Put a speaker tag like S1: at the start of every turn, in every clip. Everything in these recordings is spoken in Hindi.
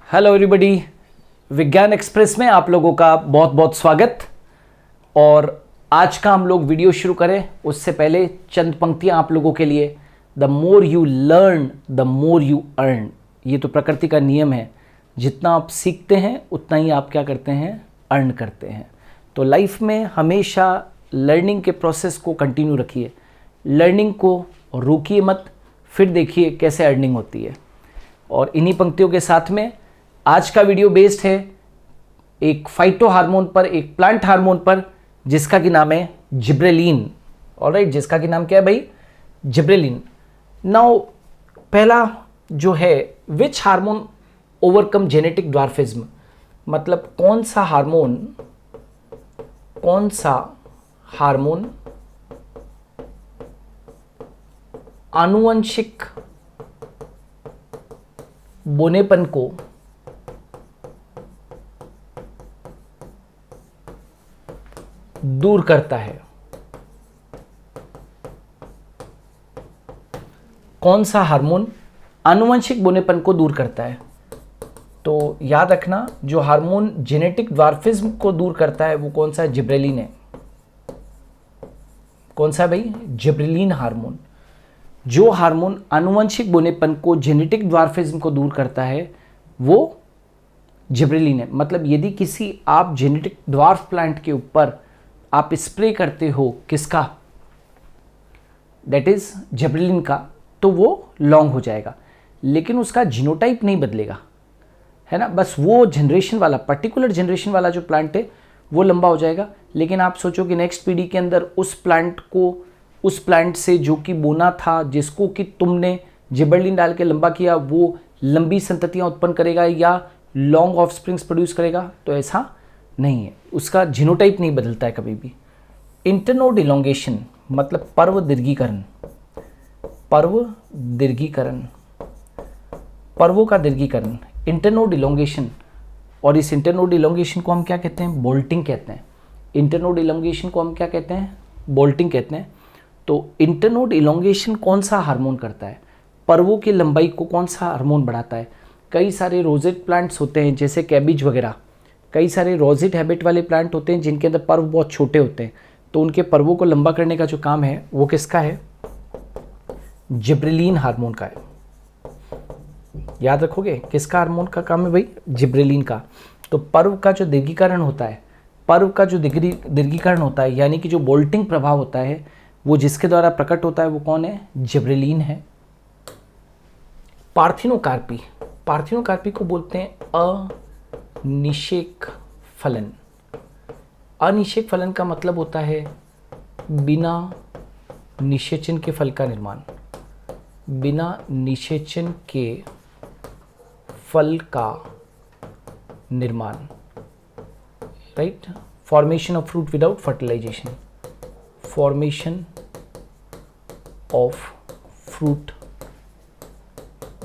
S1: हेलो एवरीबॉडी, विज्ञान एक्सप्रेस में आप लोगों का बहुत बहुत स्वागत। और आज का हम लोग वीडियो शुरू करें उससे पहले चंद पंक्तियां आप लोगों के लिए। The more you learn the more you earn. ये तो प्रकृति का नियम है, जितना आप सीखते हैं उतना ही आप क्या करते हैं, अर्न करते हैं। तो लाइफ में हमेशा लर्निंग के प्रोसेस को कंटिन्यू रखिए, लर्निंग को रोकिए मत, फिर देखिए कैसे अर्निंग होती है। और इन्हीं पंक्तियों के साथ में आज का वीडियो बेस्ड है एक फाइटो हार्मोन पर, एक प्लांट हार्मोन पर, जिसका कि नाम है जिब्रेलिन। ऑलराइट, जिसका कि नाम क्या है भाई, जिब्रेलिन। नाउ पहला जो है, which hormone overcome genetic dwarfism, मतलब कौन सा हार्मोन आनुवंशिक बोनेपन को दूर करता है। कौन सा हार्मोन आनुवंशिक बोनेपन को दूर करता है? तो याद रखना, जो हार्मोन जेनेटिक ड्वार्फिज्म को दूर करता है वो कौन सा है? जिब्रेलिन है। कौन सा भाई? Gibberellin hormone. जो हार्मोन आनुवंशिक बोनेपन को, जेनेटिक ड्वार्फिज्म को दूर करता है वो जिब्रेलिन है। मतलब यदि किसी आप जेनेटिक ड्वार्फ प्लांट के ऊपर आप स्प्रे करते हो, किसका? दैट इज जिब्रेलिन का, तो वो लॉन्ग हो जाएगा, लेकिन उसका जीनोटाइप नहीं बदलेगा, है ना। बस वो जनरेशन वाला, पर्टिकुलर जनरेशन वाला जो प्लांट है वो लंबा हो जाएगा। लेकिन आप सोचो कि नेक्स्ट पीढ़ी के अंदर उस प्लांट से जो कि बोना था, जिसको कि तुमने जिब्रेलिन डाल के लंबा किया, वो लंबी संततियां उत्पन्न करेगा या लॉन्ग ऑफस्प्रिंग्स प्रोड्यूस करेगा? तो ऐसा नहीं है, उसका जीनोटाइप नहीं बदलता है कभी भी। इंटरनोड इलोंगेशन मतलब पर्व दीर्घीकरण, पर्वों का दीर्घीकरण, इंटरनोड इलोंगेशन। और इस इंटरनोड इलोंगेशन को हम क्या कहते हैं? बोल्टिंग कहते हैं। इंटरनोड इलोंगेशन को हम क्या कहते हैं? बोल्टिंग कहते हैं। तो इंटरनोड इलोंगेशन कौन सा हार्मोन करता है? पर्वों की लंबाई को कौन सा हार्मोन बढ़ाता है? कई सारे रोजेट प्लांट्स होते हैं, जैसे कैबिज वगैरह, कई सारे रोजेट हैबिट वाले प्लांट होते हैं जिनके अंदर पर्व बहुत छोटे होते हैं, तो उनके पर्वों को लंबा करने का जो काम है वो किसका है? जिब्रेलिन हार्मोन का है। याद रखोगे, किसका हार्मोन का काम है भाई? जिब्रेलिन का। तो पर्व का जो दीर्घीकरण होता है, यानी कि जो बोल्टिंग प्रभाव होता है, वो जिसके द्वारा प्रकट होता है वो कौन है? जिब्रेलिन है। पार्थिनोकार्पी को बोलते हैं अनिषेक फलन। अनिषेक फलन का मतलब होता है बिना निषेचन के फल का निर्माण। बिना निषेचन के फल का निर्माण, right. Formation of fruit without fertilisation, formation of fruit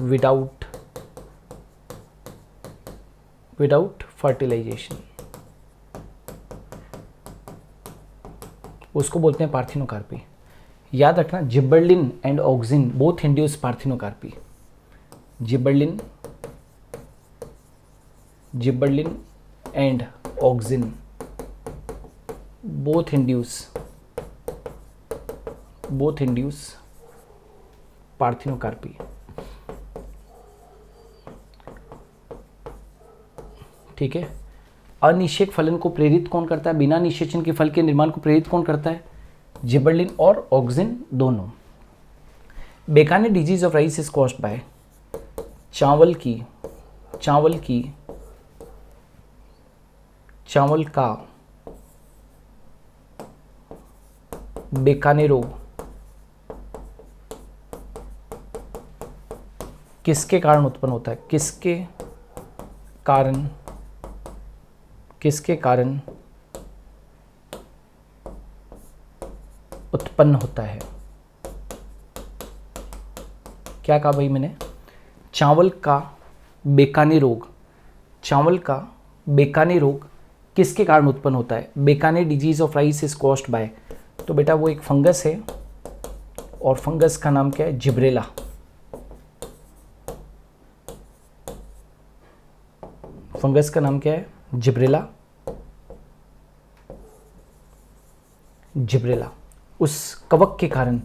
S1: without fertilisation, उसको बोलते हैं पार्थिनोकार्पी। याद रखना, gibberellin and auxin both induce parthenocarpy. Gibberellin and auxin both induce parthenocarpy. ठीक है। अनिषेक फलन को प्रेरित कौन करता है? बिना निषेचन के फल के निर्माण को प्रेरित कौन करता है? जिब्रेलिन और ऑक्सिन दोनों। Bakanae disease of rice is caused by, चावल का बेकाने रोग किसके कारण उत्पन्न होता है? किसके कारण उत्पन्न होता है? क्या कहा भाई मैंने? चावल का बेकाने रोग किसके कारण उत्पन्न होता है? Bakanae disease of rice is caused by, तो बेटा वो एक फंगस है और फंगस का नाम क्या है? जिब्रेला। फंगस का नाम क्या है? जिब्रेला। जिब्रेला। उस कवक के कारण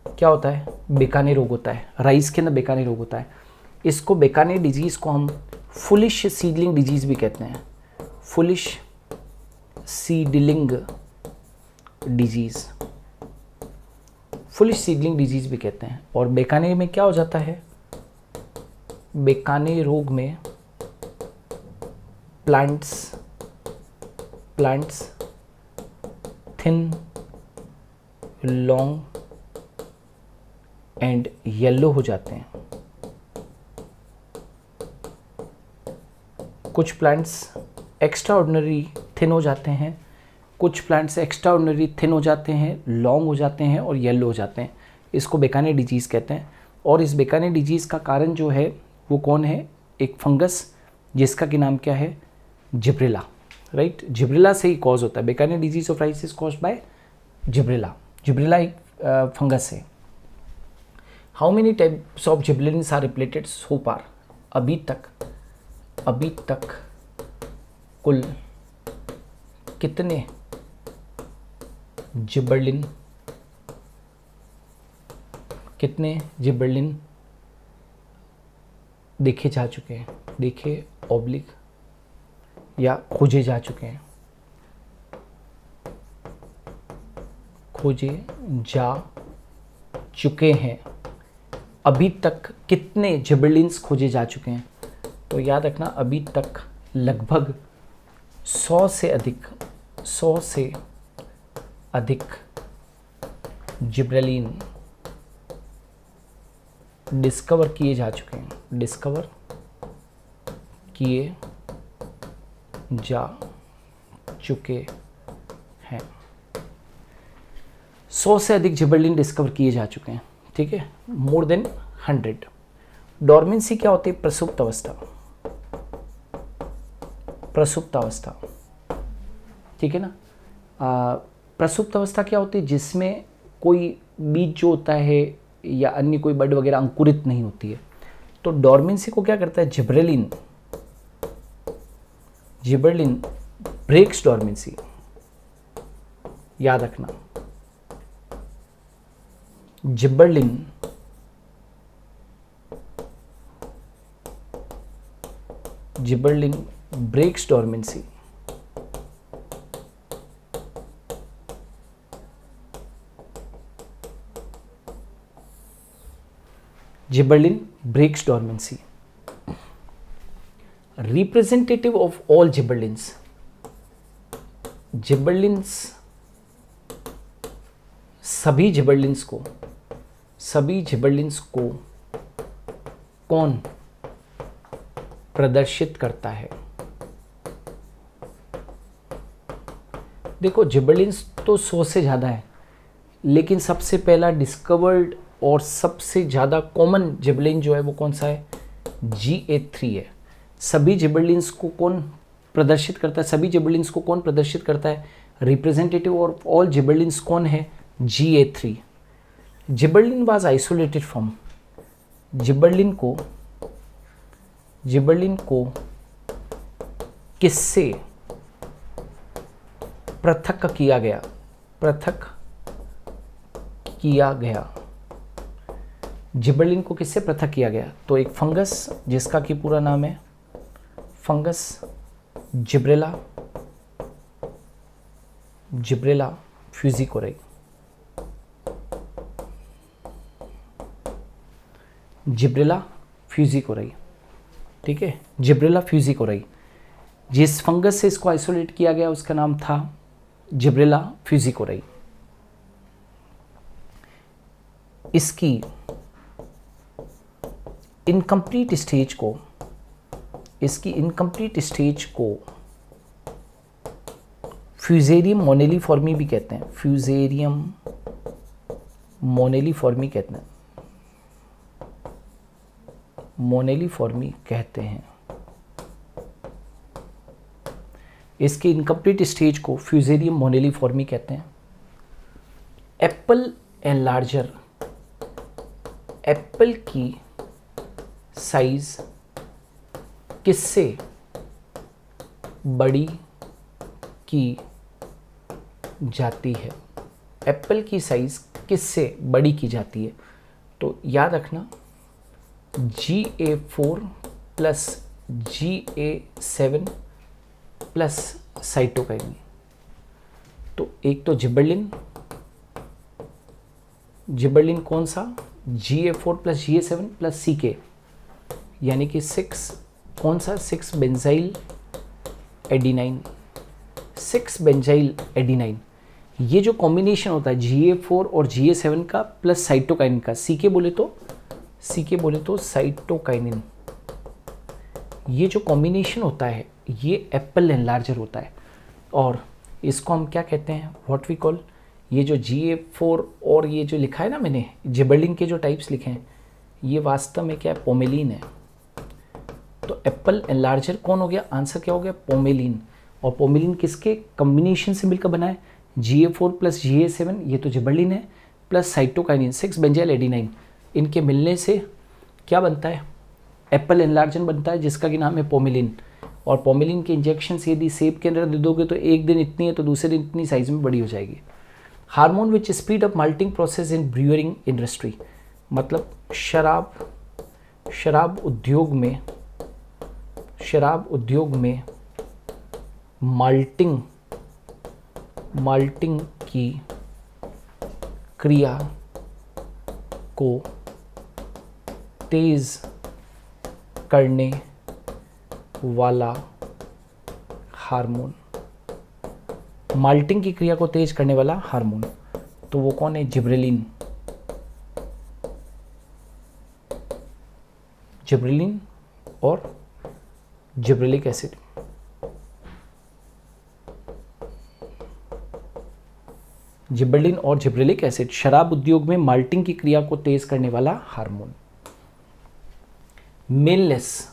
S1: क्या होता है? बेकाने रोग होता है। राइस के अंदर बेकाने रोग होता है। इसको बेकाने डिजीज़ को हम फुलिश सीडलिंग डिजीज़ भी कहते हैं। Foolish seedling disease, foolish seedling disease भी कहते हैं। और बेकाने में क्या हो जाता है? बेकाने रोग में plants thin, long and yellow हो जाते हैं। कुछ प्लांट्स एक्स्ट्रा ऑर्डिनरी थिन हो जाते हैं, कुछ प्लांट्स एक्स्ट्रा ऑर्डिनरी थिन हो जाते हैं, लॉन्ग हो जाते हैं और येलो हो जाते हैं। इसको बेकाने डिजीज़ कहते हैं। और इस बेकाने डिजीज़ का कारण जो है वो कौन है? एक फंगस जिसका कि नाम क्या है? जिब्रेला। राइट, जिब्रेला से ही कॉज होता है। Bakanae disease of rice is caused by Gibberella. Gibberella एक फंगस है। How many types of gibberellins are reported so far? अभी तक कुल कितने जिबरलिन देखे जा चुके हैं? देखे ऑब्लिक या खोजे जा चुके हैं? खोजे जा चुके हैं। अभी तक कितने जिबरलिन्स खोजे जा चुके हैं? तो याद रखना, अभी तक लगभग 100 से अधिक जिब्रेलिन डिस्कवर किए जा चुके हैं। डिस्कवर किए जा चुके हैं। 100 से अधिक जिबरलिन डिस्कवर किए जा चुके हैं। ठीक है, मोर देन 100। डॉर्मेंसी क्या होती है? प्रसुप्त अवस्था। ठीक है ना। प्रसुप्त अवस्था क्या होती है? जिसमें कोई बीज जो होता है या अन्य कोई बड वगैरह अंकुरित नहीं होती है। तो डॉर्मेंसी को क्या करता है? Gibberellin breaks dormancy. याद रखना, gibberellin breaks dormancy. Gibberellin breaks dormancy. Representative of all gibberellins. सभी जिबरलिन्स को कौन प्रदर्शित करता है? देखो, जिबरलिन्स तो 100 से ज़्यादा है, लेकिन सबसे पहला डिस्कवर्ड और सबसे ज़्यादा कॉमन जिबरलिन जो है वो कौन सा है? GA3 है। सभी जिबरलिन्स को कौन प्रदर्शित करता है? रिप्रेजेंटेटिव ऑफ ऑल जिबरलिन्स कौन है? GA3। Gibberellin was isolated from. Gibberellin को किससे पृथक किया गया? जिबरलिन को किससे पृथक किया गया? तो एक फंगस जिसका कि पूरा नाम है फंगस जिब्रेला फ्यूजिकोराई। ठीक है, जिब्रेला फ्यूजिकोराई। जिस फंगस से इसको आइसोलेट किया गया उसका नाम था जिब्रेला फ्यूजिकोराई। इसकी इनकम्प्लीट स्टेज को फ्यूजेरियम मोनेलिफॉर्मी भी कहते हैं। मोनेलिफॉर्मी कहते हैं। इसकी इनकम्प्लीट स्टेज को फ्यूजेरियम मोनेलिफॉर्मी कहते हैं। एप्पल एनलार्जर, एप्पल की साइज किससे बड़ी की जाती है। एप्पल की साइज़ किससे बड़ी की जाती है? तो याद रखना GA4 plus GA7 plus cytokinin. तो एक तो जिबरलिन कौन सा? GA4 plus GA7 plus CK, यानी कि 6 कौन सा? 6 बेंजाइल एडिनाइन। 6 बेंजाइल एडिनाइन, ये जो कॉम्बिनेशन होता है GA4 और GA7 का प्लस साइटोकाइनिन का, CK बोले तो साइटोकाइनिन, ये जो कॉम्बिनेशन होता है ये एप्पल एनलार्जर होता है। और इसको हम क्या कहते हैं? व्हाट वी कॉल, ये जो GA4 और ये जो लिखा है ना मैंने, जिबरलिन के जो टाइप्स लिखे हैं, ये वास्तव में क्या है? पोमेलिन है। तो एप्पल एनलार्जर कौन हो गया? आंसर क्या हो गया? पोमेलिन। और पोमेलिन किसके कॉम्बिनेशन से मिलकर बना है? GA4 प्लस GA7, ये तो जिबरलिन है, प्लस साइटोकाइनिन 6 बेंजाइल एडिनाइन, इनके मिलने से क्या बनता है? एप्पल एनलार्जन बनता है, जिसका कि नाम है पोमेलिन। और पोमेलिन के इंजेक्शन से यदि सेब के अंदर दे दोगे तो एक दिन इतनी है तो दूसरे दिन इतनी साइज में बड़ी हो जाएगी। Hormone which speed up malting process in brewing industry, मतलब शराब उद्योग में माल्टिंग की क्रिया को तेज करने वाला हार्मोन, माल्टिंग की क्रिया को तेज करने वाला हार्मोन, तो वो कौन है? जिब्रेलिन और जिब्रेलिक एसिड। जिब्रेलिन और जिब्रेलिक एसिड शराब उद्योग में माल्टिंग की क्रिया को तेज करने वाला हार्मोन। मेलनेस,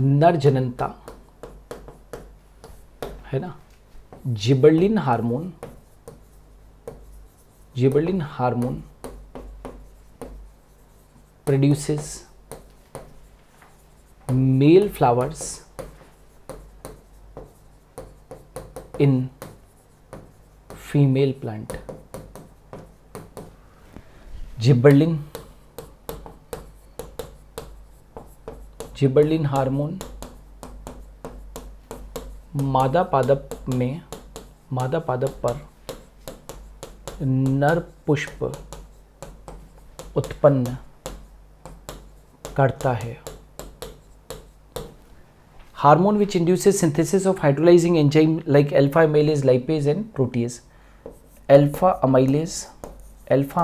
S1: नर जननता है ना। Gibberellin hormone produces male flowers in female plant. Gibberellin hormone मादा पादप पर नर पुष्प उत्पन्न करता है। Hormone which induces synthesis of hydrolysing enzyme like alpha amylase, lipase and protease. Alpha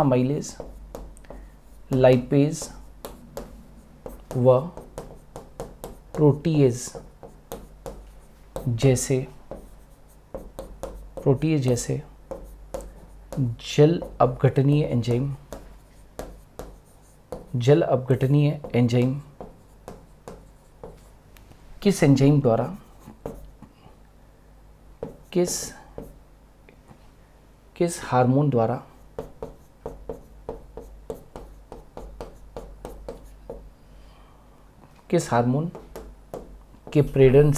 S1: amylase, lipase व प्रोटीएज जैसे जल अपघटनीय एंजाइम किस एंजाइम द्वारा किस हार्मोन द्वारा किस हार्मोन के प्रेरण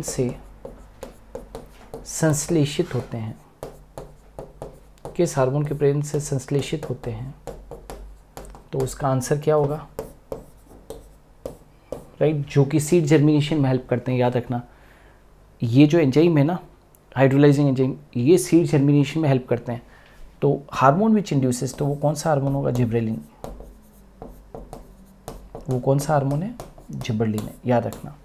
S1: से संश्लेषित होते हैं। किस हार्मोन के प्रेरण से संश्लेषित होते हैं? तो उसका आंसर क्या होगा? राइट, जो कि सीड जर्मिनेशन में हेल्प करते हैं। याद रखना, ये जो एंजाइम है ना, हाइड्रोलाइजिंग एंजाइम, ये सीड जर्मिनेशन में हेल्प करते हैं। तो हार्मोन विच इंड्यूसेस, तो वो कौन सा हार्मोन होगा? जिब्रेलिन। वो कौन सा हार्मोन है? जिब्रेलिन है। याद रखना,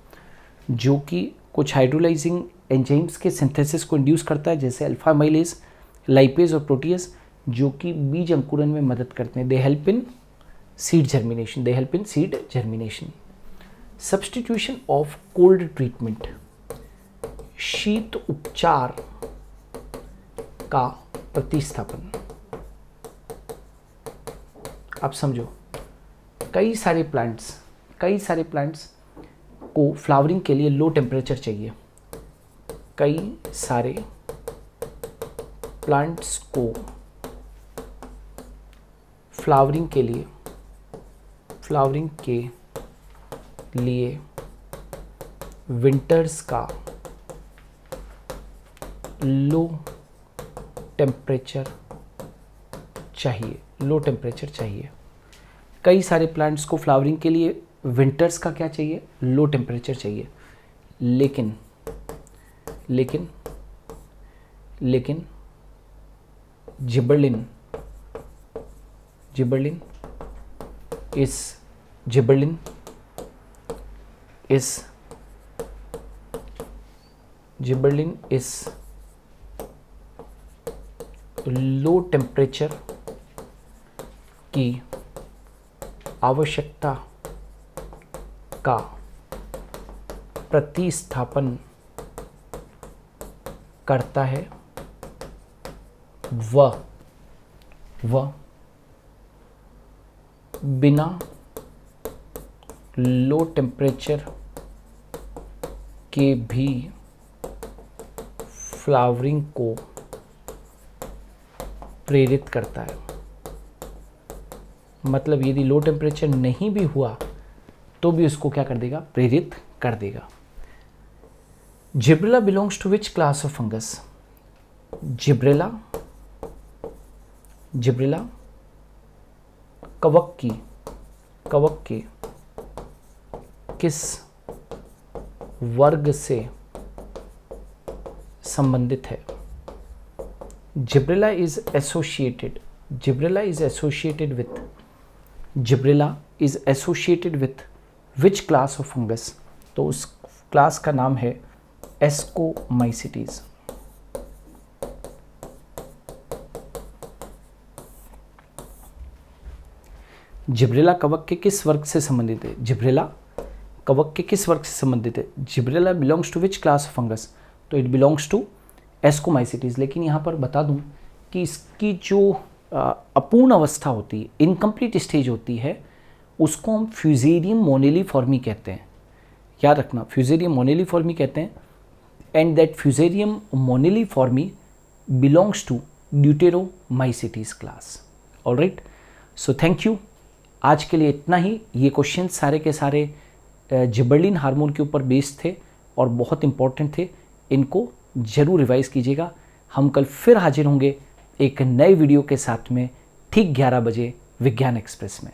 S1: जो कि कुछ हाइड्रोलाइजिंग एंजाइम्स के सिंथेसिस को इंड्यूस करता है, जैसे अल्फा अमाइलेज, लाइपेज और प्रोटीएज, जो कि बीज अंकुरन में मदद करते हैं। They help in seed germination. Substitution of cold treatment, शीत उपचार का प्रतिस्थापन। आप समझो, कई सारे प्लांट्स को फ्लावरिंग के लिए लो टेम्परेचर चाहिए। कई सारे प्लांट्स को फ्लावरिंग के लिए विंटर्स का लो टेम्परेचर चाहिए। कई सारे प्लांट्स को फ्लावरिंग के लिए विंटर्स का क्या चाहिए? लो टेम्परेचर चाहिए। लेकिन जिबरलिन इस लो टेम्परेचर की आवश्यकता का प्रतिस्थापन करता है। वह बिना लो टेम्परेचर के भी फ्लावरिंग को प्रेरित करता है। मतलब यदि लो टेम्परेचर नहीं भी हुआ तो भी उसको क्या कर देगा? प्रेरित कर देगा। Gibberella belongs to which class of fungus? Gibberella कवक के किस वर्ग से संबंधित है? Gibberella is associated with which class of fungus? तो उस क्लास का नाम है एस्कोमाइसिटीज। जिब्रेला कवक के किस वर्ग से संबंधित है? Gibberella belongs to which class of fungus? तो इट बिलोंग्स टू एस्कोमाइसिटीज। लेकिन यहाँ पर बता दूं कि इसकी जो अपूर्ण अवस्था होती है, इनकम्प्लीट स्टेज होती है, उसको हम फ्यूजेरियम मोनेलिफॉर्मी कहते हैं। याद रखना, फ्यूजेरियम मोनेलिफॉर्मी कहते हैं। And that Fusarium moniliforme belongs to Deuteromycetes class. Alright, so thank you. आज के लिए इतना ही। ये क्वेश्चन सारे के सारे जिबरलिन हार्मोन के ऊपर बेस्ड थे और बहुत इंपॉर्टेंट थे। इनको ज़रूर रिवाइज कीजिएगा। हम कल फिर हाजिर होंगे एक नए वीडियो के साथ में, ठीक 11 बजे विज्ञान एक्सप्रेस में।